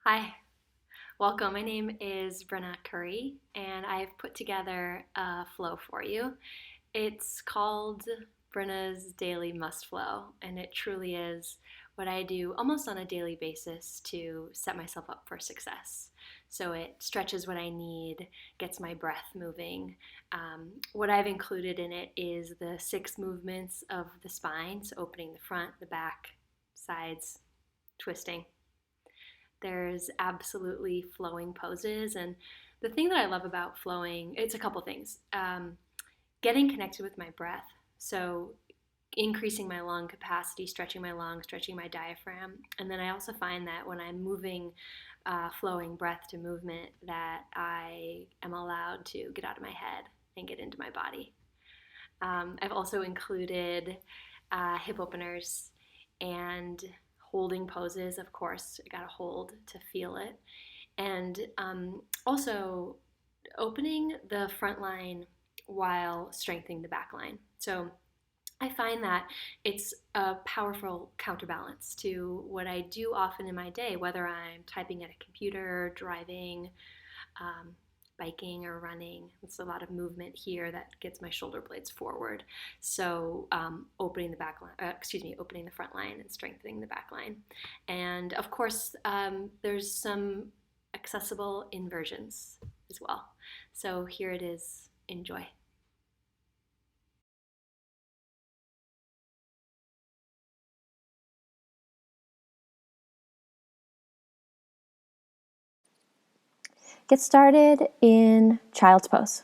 Hi, welcome. My name is Bryna Curry, and I've put together a flow for you. It's called Bryna's Daily Must Flow, and it truly is what I do almost on a daily basis to set myself up for success. So it stretches what I need, gets my breath moving. What I've included in it is the 6 movements of the spine, so opening the front, the back, sides, twisting. There's absolutely flowing poses. And the thing that I love about flowing, it's a couple things. Getting connected with my breath. So increasing my lung capacity, stretching my lungs, stretching my diaphragm. And then I also find that when I'm moving, flowing breath to movement, that I am allowed to get out of my head and get into my body. I've also included hip openers and holding poses, of course. I gotta hold to feel it. And also opening the front line while strengthening the back line. So I find that it's a powerful counterbalance to what I do often in my day, whether I'm typing at a computer, driving, um, biking or running. It's a lot of movement here that gets my shoulder blades forward. So opening the back line, opening the front line and strengthening the back line. And of course, there's some accessible inversions as well. So here it is. Enjoy. Get started in child's pose.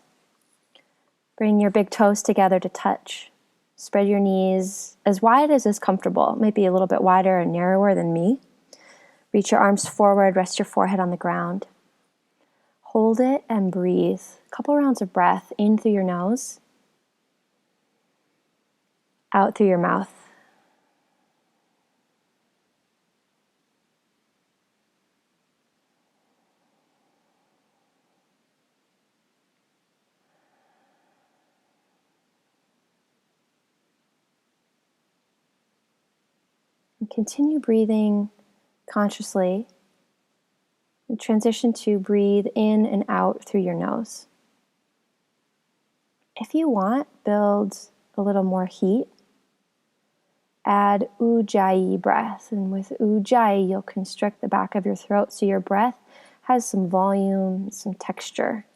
Bring your big toes together to touch. Spread your knees as wide as is comfortable. It might be a little bit wider and narrower than me. Reach your arms forward, rest your forehead on the ground. Hold it and breathe. A couple rounds of breath in through your nose, out through your mouth. And continue breathing consciously. And transition to breathe in and out through your nose. If you want, build a little more heat. Add ujjayi breath, and with ujjayi you'll constrict the back of your throat so your breath has some volume, some texture.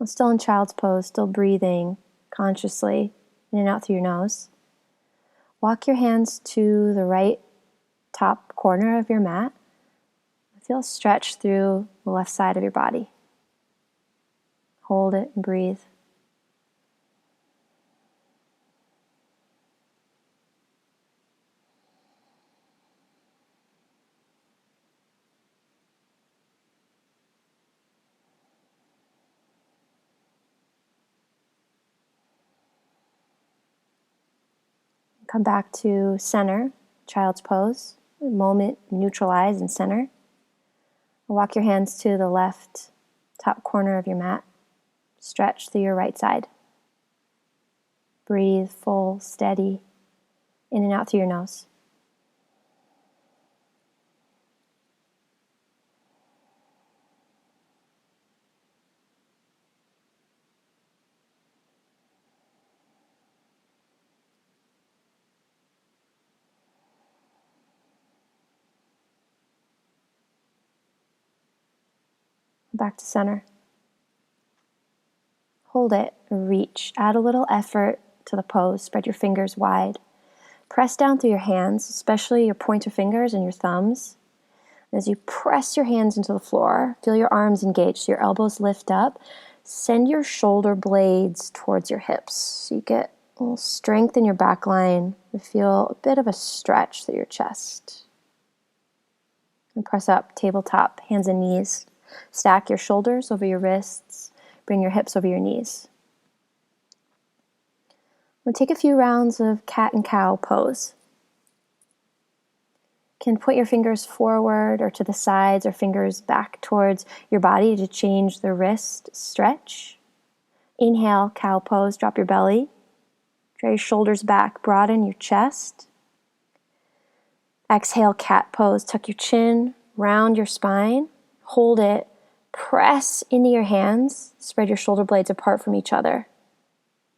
I'm still in child's pose, still breathing consciously in and out through your nose. Walk your hands to the right top corner of your mat. Feel a stretch through the left side of your body. Hold it and breathe. Come back to center, child's pose. A moment, neutralize and center. Walk your hands to the left top corner of your mat. Stretch through your right side. Breathe full, steady, in and out through your nose. Back to center. Hold it, reach, add a little effort to the pose, spread your fingers wide. Press down through your hands, especially your pointer fingers and your thumbs. As you press your hands into the floor, feel your arms engaged, so your elbows lift up. Send your shoulder blades towards your hips, so you get a little strength in your back line. You feel a bit of a stretch through your chest. And press up, tabletop, hands and knees. Stack your shoulders over your wrists. Bring your hips over your knees. We'll take a few rounds of cat and cow pose. You can point your fingers forward or to the sides or fingers back towards your body to change the wrist stretch. Inhale, cow pose, drop your belly. Draw your shoulders back, broaden your chest. Exhale, cat pose. Tuck your chin, round your spine, hold it, press into your hands, spread your shoulder blades apart from each other.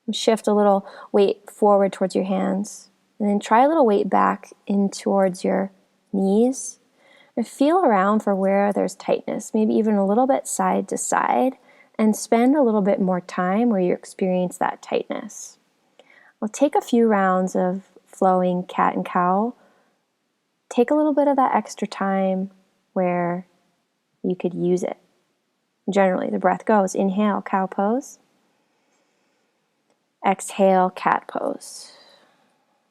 And shift a little weight forward towards your hands. And then try a little weight back in towards your knees. And feel around for where there's tightness, maybe even a little bit side to side, and spend a little bit more time where you experience that tightness. We'll take a few rounds of flowing cat and cow. Take a little bit of that extra time where you could use it. Generally, the breath goes, inhale, cow pose. Exhale, cat pose.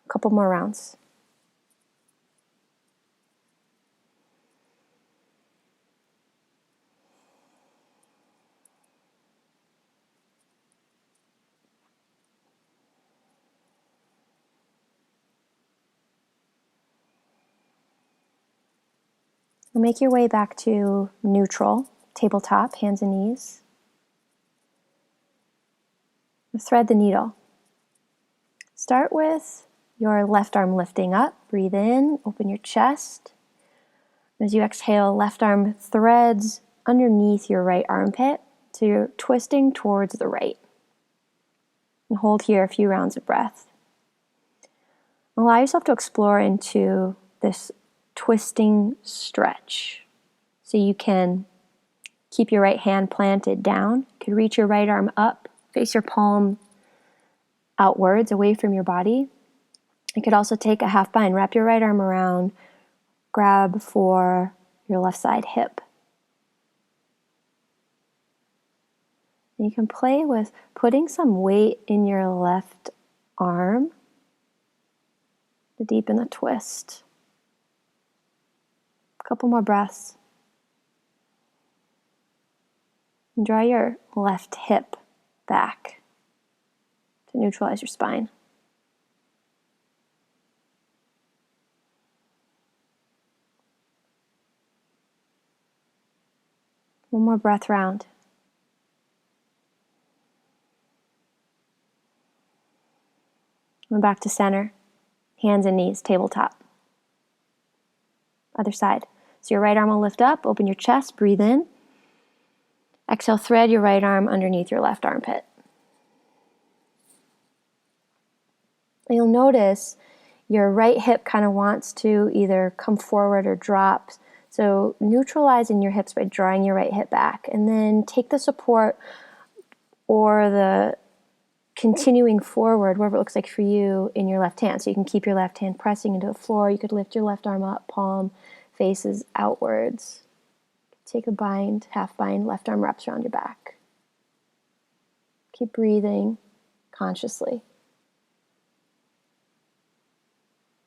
A couple more rounds. Make your way back to neutral, tabletop, hands and knees. Thread the needle. Start with your left arm lifting up. Breathe in, open your chest. As you exhale, left arm threads underneath your right armpit, so you're twisting towards the right. And hold here a few rounds of breath. Allow yourself to explore into this twisting stretch. So you can keep your right hand planted down. You could reach your right arm up, face your palm outwards, away from your body. You could also take a half bind, wrap your right arm around, grab for your left side hip. And you can play with putting some weight in your left arm to deepen the twist. A couple more breaths. And draw your left hip back to neutralize your spine. One more breath round. And back to center. Hands and knees, tabletop. Other side. So your right arm will lift up, open your chest, breathe in. Exhale, thread your right arm underneath your left armpit. And you'll notice your right hip kind of wants to either come forward or drop. So neutralizing your hips by drawing your right hip back. And then take the support or the continuing forward, wherever it looks like for you, in your left hand. So you can keep your left hand pressing into the floor. You could lift your left arm up, palm faces outwards. Take a bind, half bind, left arm wraps around your back. Keep breathing consciously.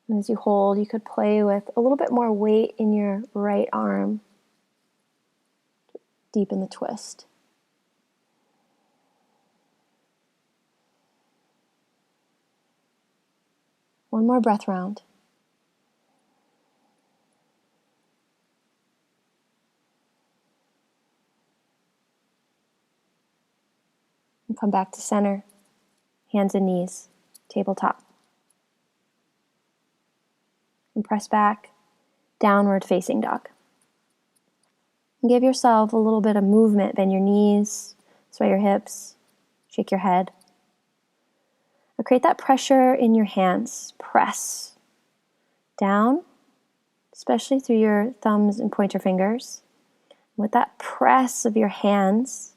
And as you hold, you could play with a little bit more weight in your right arm. Deepen the twist. One more breath round. And come back to center. Hands and knees, tabletop. And press back, downward facing dog. And give yourself a little bit of movement. Bend your knees, sway your hips, shake your head. Now create that pressure in your hands. Press down, especially through your thumbs and pointer fingers. With that press of your hands,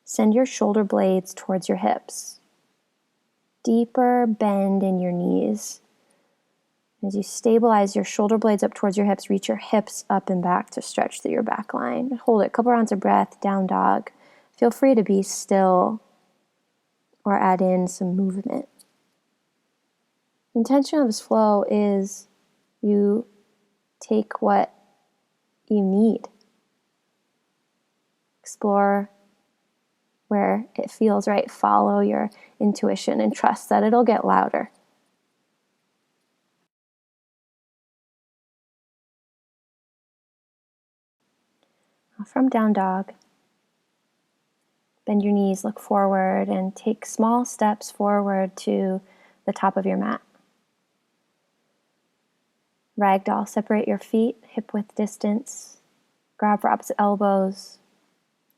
send your shoulder blades towards your hips. Deeper bend in your knees. As you stabilize your shoulder blades up towards your hips, reach your hips up and back to stretch through your back line. Hold it, a couple rounds of breath, down dog. Feel free to be still or add in some movement. The intention of this flow is you take what you need. Explore where it feels right. Follow your intuition and trust that it'll get louder. From down dog, bend your knees, look forward, and take small steps forward to the top of your mat. Ragdoll, separate your feet, hip width distance. Grab for opposite elbows.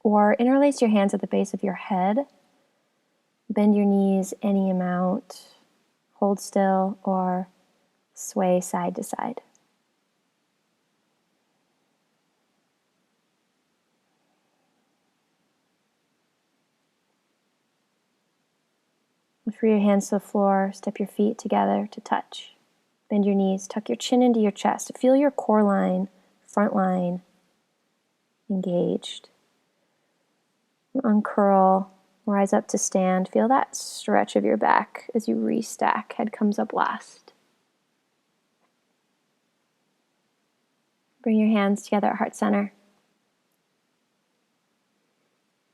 Or interlace your hands at the base of your head. Bend your knees any amount. Hold still or sway side to side. Free your hands to the floor, step your feet together to touch. Bend your knees, tuck your chin into your chest. Feel your core line, front line engaged. Uncurl, rise up to stand. Feel that stretch of your back as you restack. Head comes up last. Bring your hands together at heart center.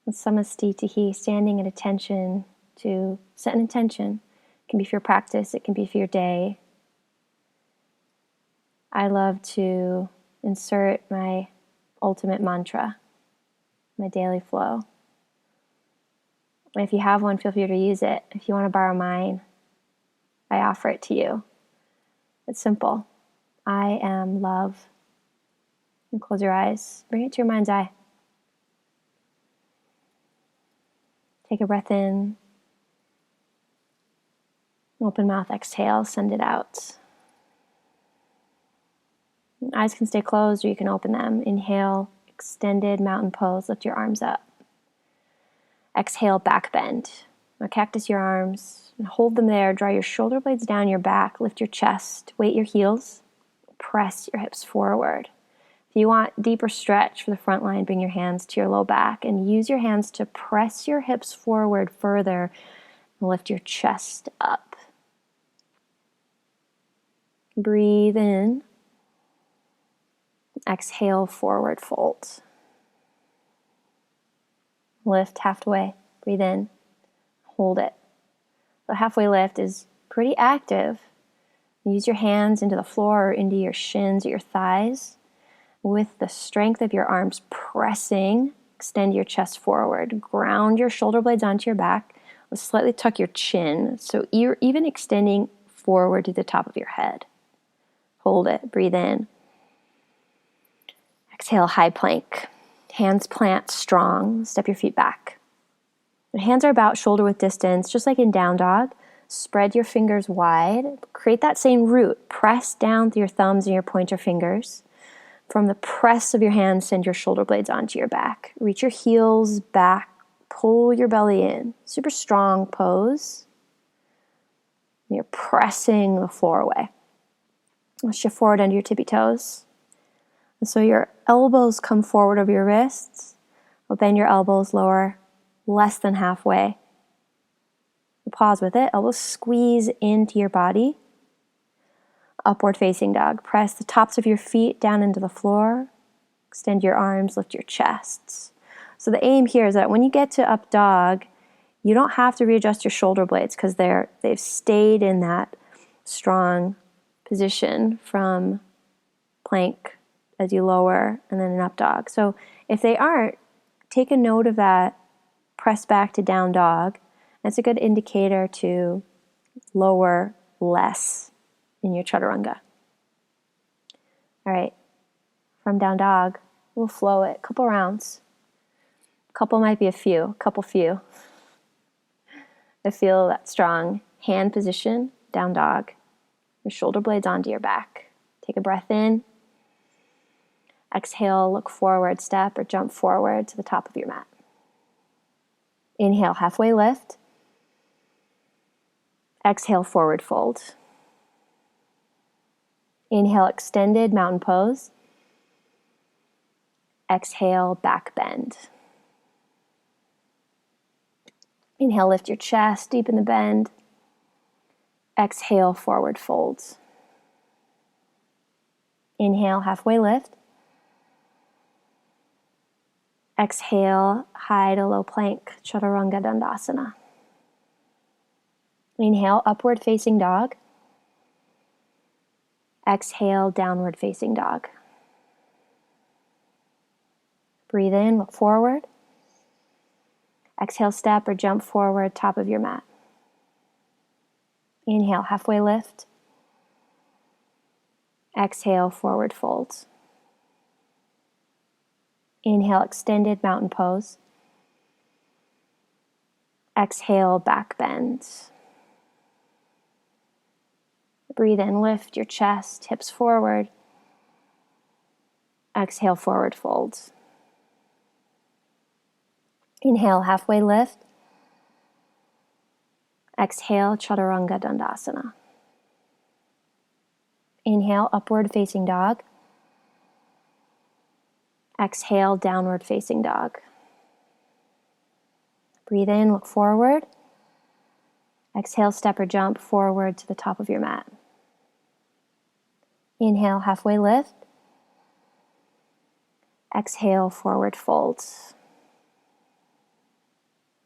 With samastitihi, standing at attention to set an intention. It can be for your practice, it can be for your day. I love to insert my ultimate mantra, my daily flow. If you have one, feel free to use it. If you want to borrow mine, I offer it to you. It's simple. I am love. And close your eyes. Bring it to your mind's eye. Take a breath in. Open mouth, exhale, send it out. Eyes can stay closed or you can open them. Inhale, extended mountain pose. Lift your arms up. Exhale, back bend. Now cactus your arms and hold them there. Draw your shoulder blades down your back. Lift your chest. Weight your heels. Press your hips forward. If you want deeper stretch for the front line, bring your hands to your low back and use your hands to press your hips forward further and lift your chest up. Breathe in. Exhale, forward fold. Lift halfway. Breathe in. Hold it. The halfway lift is pretty active. Use your hands into the floor or into your shins or your thighs. With the strength of your arms pressing, extend your chest forward. Ground your shoulder blades onto your back. Slightly tuck your chin. So you're even extending forward to the top of your head. Hold it. Breathe in. Exhale, high plank. Hands plant strong. Step your feet back. The hands are about shoulder width distance, just like in down dog. Spread your fingers wide. Create that same root. Press down through your thumbs and your pointer fingers. From the press of your hands, send your shoulder blades onto your back. Reach your heels back. Pull your belly in. Super strong pose. You're pressing the floor away. Shift forward under your tippy toes. And so your elbows come forward over your wrists. Bend your elbows lower, less than halfway. Pause with it. Elbows squeeze into your body. Upward facing dog. Press the tops of your feet down into the floor. Extend your arms, lift your chests. So the aim here is that when you get to up dog, you don't have to readjust your shoulder blades because they've stayed in that strong position from plank as you lower and then an up dog. So if they aren't, take a note of that, press back to down dog. That's a good indicator to lower less in your chaturanga. All right, from down dog, we'll flow it, couple rounds. Couple might be a few, couple few. I feel that strong hand position, down dog. Your shoulder blades onto your back. Take a breath in. Exhale, look forward, step or jump forward to the top of your mat. Inhale, halfway lift. Exhale, forward fold. Inhale, extended mountain pose. Exhale, back bend. Inhale, lift your chest, deepen the bend. Exhale, forward fold. Inhale, halfway lift. Exhale, high to low plank, chaturanga dandasana. Inhale, upward facing dog. Exhale, downward facing dog. Breathe in, look forward. Exhale, step or jump forward, top of your mat. Inhale, halfway lift. Exhale, forward fold. Inhale, extended mountain pose. Exhale, back bend. Breathe in, lift your chest, hips forward. Exhale, forward fold. Inhale, halfway lift. Exhale, Chaturanga Dandasana. Inhale, upward facing dog. Exhale, downward facing dog. Breathe in, look forward. Exhale, step or jump forward to the top of your mat. Inhale, halfway lift. Exhale, forward fold.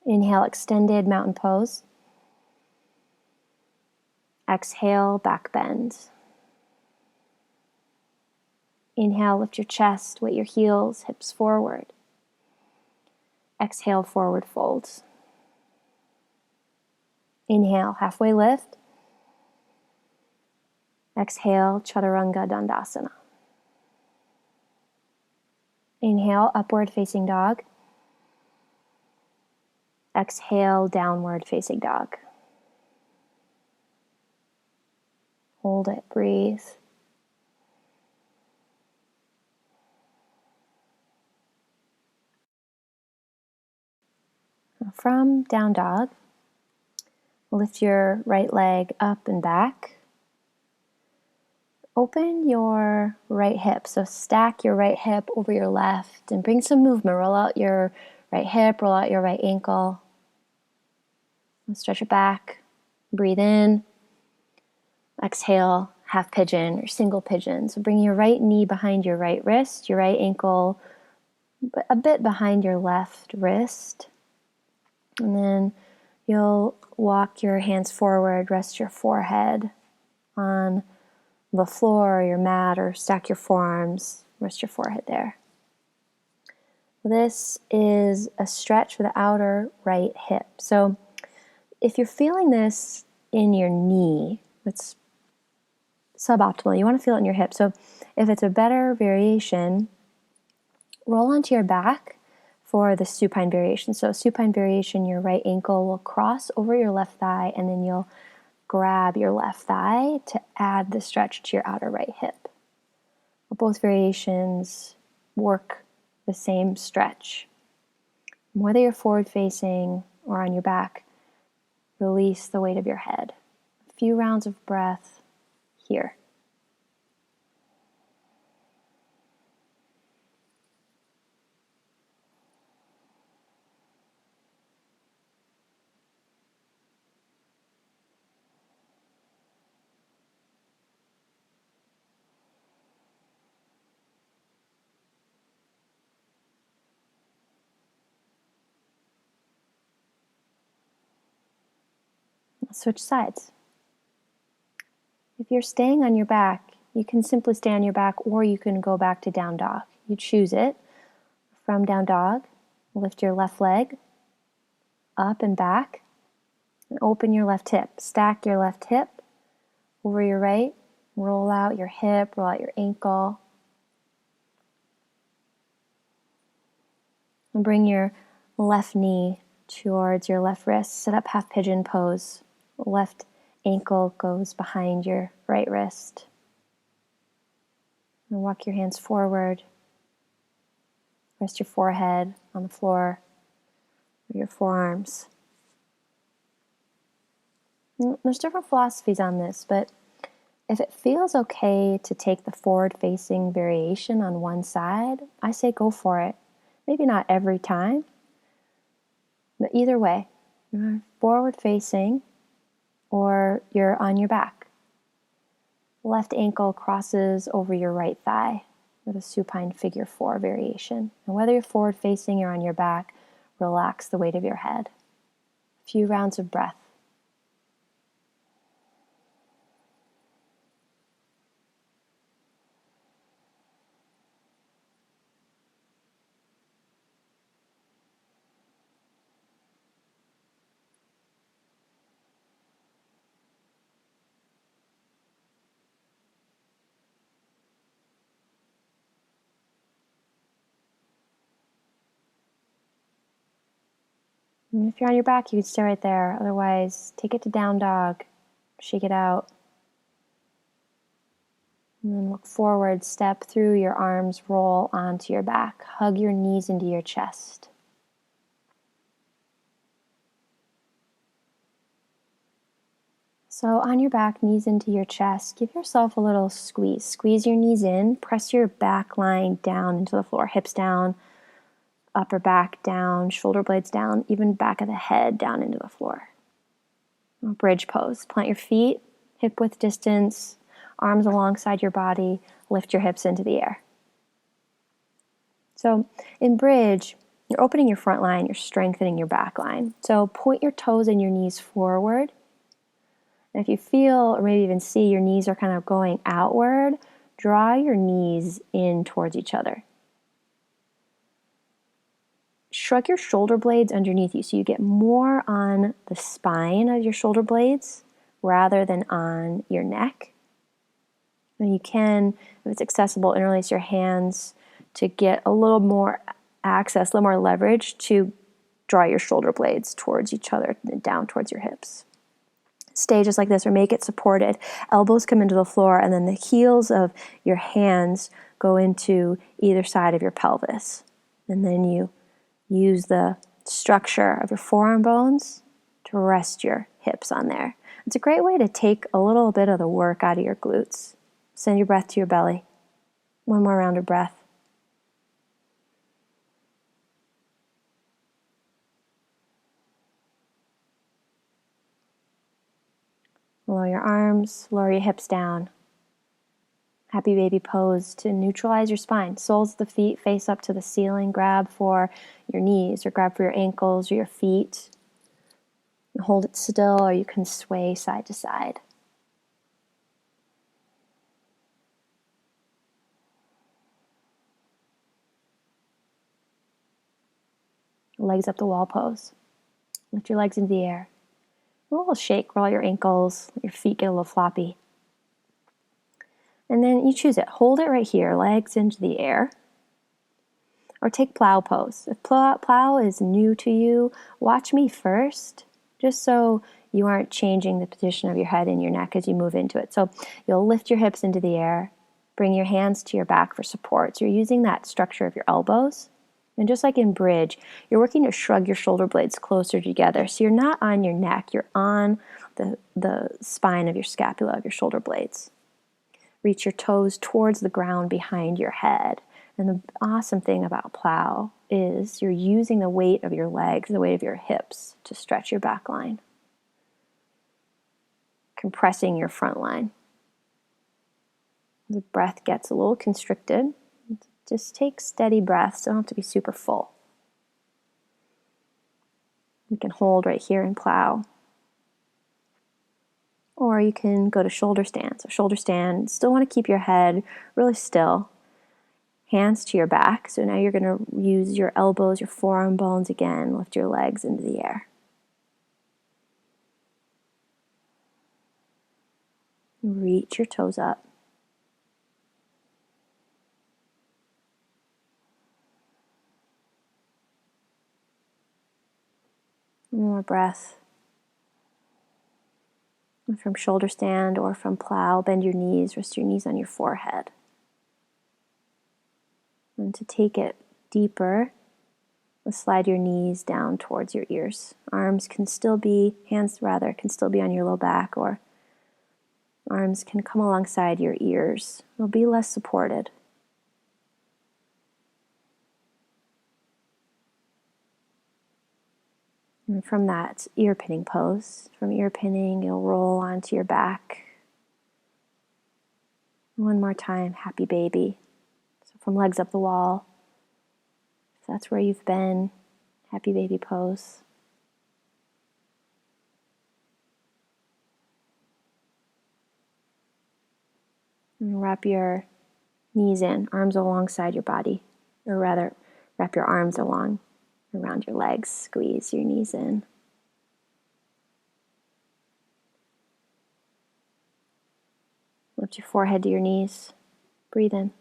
Inhale, extended mountain pose. Exhale, back bend. Inhale, lift your chest, weight your heels, hips forward. Exhale, forward fold. Inhale, halfway lift. Exhale, Chaturanga Dandasana. Inhale, upward facing dog. Exhale, downward facing dog. Hold it, breathe. From down dog, lift your right leg up and back. Open your right hip, so stack your right hip over your left and bring some movement. Roll out your right hip, roll out your right ankle. Stretch it back, breathe in. Exhale, half pigeon or single pigeon. So bring your right knee behind your right wrist, your right ankle a bit behind your left wrist. And then you'll walk your hands forward, rest your forehead on the floor or your mat, or stack your forearms, rest your forehead there. This is a stretch for the outer right hip. So if you're feeling this in your knee, it's suboptimal. You want to feel it in your hip. So if it's a better variation, roll onto your back for the supine variation. So supine variation, your right ankle will cross over your left thigh, and then you'll grab your left thigh to add the stretch to your outer right hip. Both variations work the same stretch. Whether you're forward facing or on your back, release the weight of your head. A few rounds of breath here. Switch sides. If you're staying on your back, you can simply stay on your back, or you can go back to down dog. You choose it. From down dog, lift your left leg up and back, and open your left hip. Stack your left hip over your right. Roll out your hip, roll out your ankle. And bring your left knee towards your left wrist. Set up half pigeon pose. Left ankle goes behind your right wrist. And walk your hands forward. Rest your forehead on the floor or your forearms. There's different philosophies on this, but if it feels okay to take the forward-facing variation on one side, I say go for it. Maybe not every time, but either way, you're forward-facing or you're on your back. Left ankle crosses over your right thigh with a supine figure 4 variation. And whether you're forward-facing or on your back, relax the weight of your head. A few rounds of breath. And if you're on your back, you can stay right there. Otherwise, take it to down dog. Shake it out. And then look forward, step through your arms, roll onto your back. Hug your knees into your chest. So on your back, knees into your chest, give yourself a little squeeze. Squeeze your knees in, press your back line down into the floor, hips down, upper back down, shoulder blades down, even back of the head down into the floor. Bridge pose. Plant your feet, hip width distance, arms alongside your body, lift your hips into the air. So in bridge, you're opening your front line, you're strengthening your back line. So point your toes and your knees forward. And if you feel or maybe even see your knees are kind of going outward, draw your knees in towards each other. Shrug your shoulder blades underneath you so you get more on the spine of your shoulder blades rather than on your neck. And you can, if it's accessible, interlace your hands to get a little more access, a little more leverage to draw your shoulder blades towards each other and down towards your hips. Stay just like this or make it supported. Elbows come into the floor and then the heels of your hands go into either side of your pelvis. And then you use the structure of your forearm bones to rest your hips on there. It's a great way to take a little bit of the work out of your glutes. Send your breath to your belly. One more round of breath. Lower your arms, lower your hips down. Happy baby pose to neutralize your spine. Soles of the feet face up to the ceiling. Grab for your knees or grab for your ankles or your feet. And hold it still or you can sway side to side. Legs up the wall pose. Lift your legs into the air. A little shake, roll your ankles, let your feet get a little floppy. And then you choose it. Hold it right here, legs into the air. Or take plow pose. If plow is new to you, watch me first, just so you aren't changing the position of your head and your neck as you move into it. So you'll lift your hips into the air, bring your hands to your back for support. So you're using that structure of your elbows. And just like in bridge, you're working to shrug your shoulder blades closer together. So you're not on your neck, you're on the spine of your scapula, of your shoulder blades. Reach your toes towards the ground behind your head. And the awesome thing about plow is you're using the weight of your legs, the weight of your hips to stretch your back line. Compressing your front line. The breath gets a little constricted. Just take steady breaths, don't have to be super full. You can hold right here and plow. Or you can go to shoulder stand. So shoulder stand, still want to keep your head really still. Hands to your back. So now you're going to use your elbows, your forearm bones again. Lift your legs into the air. Reach your toes up. One more breath. And from shoulder stand or from plow, bend your knees, rest your knees on your forehead. And to take it deeper, slide your knees down towards your ears. Hands can still be on your low back, or arms can come alongside your ears. They'll be less supported. And from that, ear pinning pose. From ear pinning, you'll roll onto your back. One more time, happy baby. So from legs up the wall, if that's where you've been, happy baby pose. And wrap your knees in, arms alongside your body. Or rather, wrap your arms around your legs. Squeeze your knees in. Lift your forehead to your knees. Breathe in.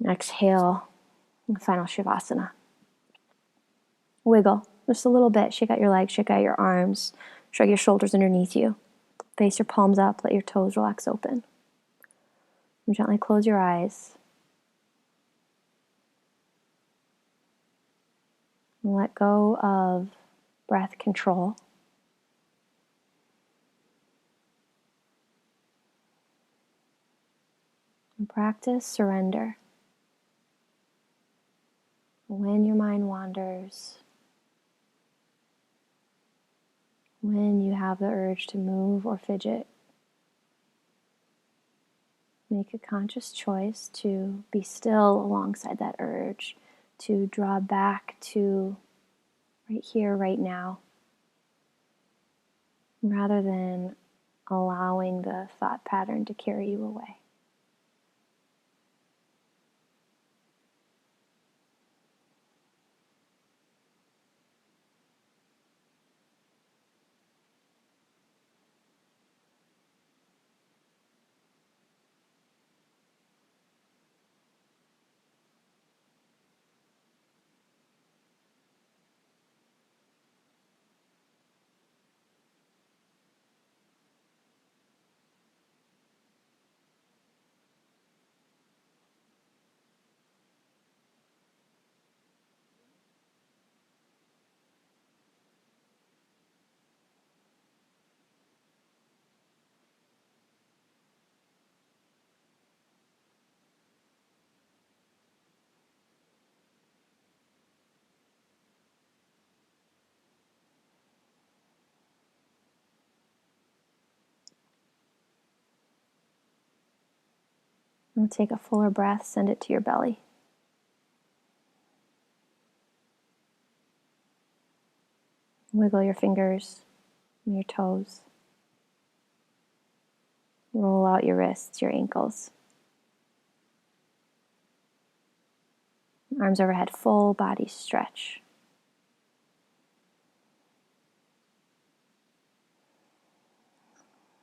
Exhale. And final Shavasana. Wiggle just a little bit. Shake out your legs, shake out your arms, shrug your shoulders underneath you. Face your palms up, let your toes relax open. And gently close your eyes. And let go of breath control. And practice surrender. When your mind wanders, when you have the urge to move or fidget, make a conscious choice to be still alongside that urge, to draw back to right here, right now, rather than allowing the thought pattern to carry you away. And take a fuller breath, send it to your belly. Wiggle your fingers and your toes. Roll out your wrists, your ankles. Arms overhead, full body stretch.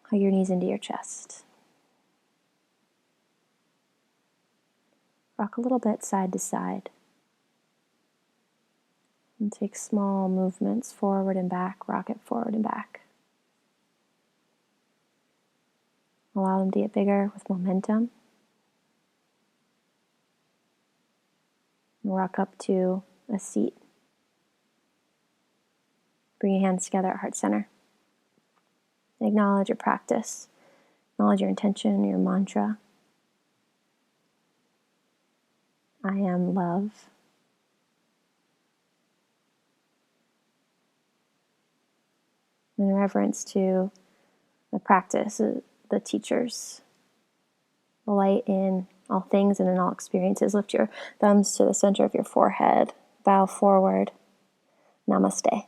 Hug your knees into your chest. Rock a little bit side to side. And take small movements forward and back, rock it forward and back. Allow them to get bigger with momentum. And rock up to a seat. Bring your hands together at heart center. Acknowledge your practice. Acknowledge your intention, your mantra. I am love. In reverence to the practice, the teachers, the light in all things and in all experiences. Lift your thumbs to the center of your forehead. Bow forward. Namaste.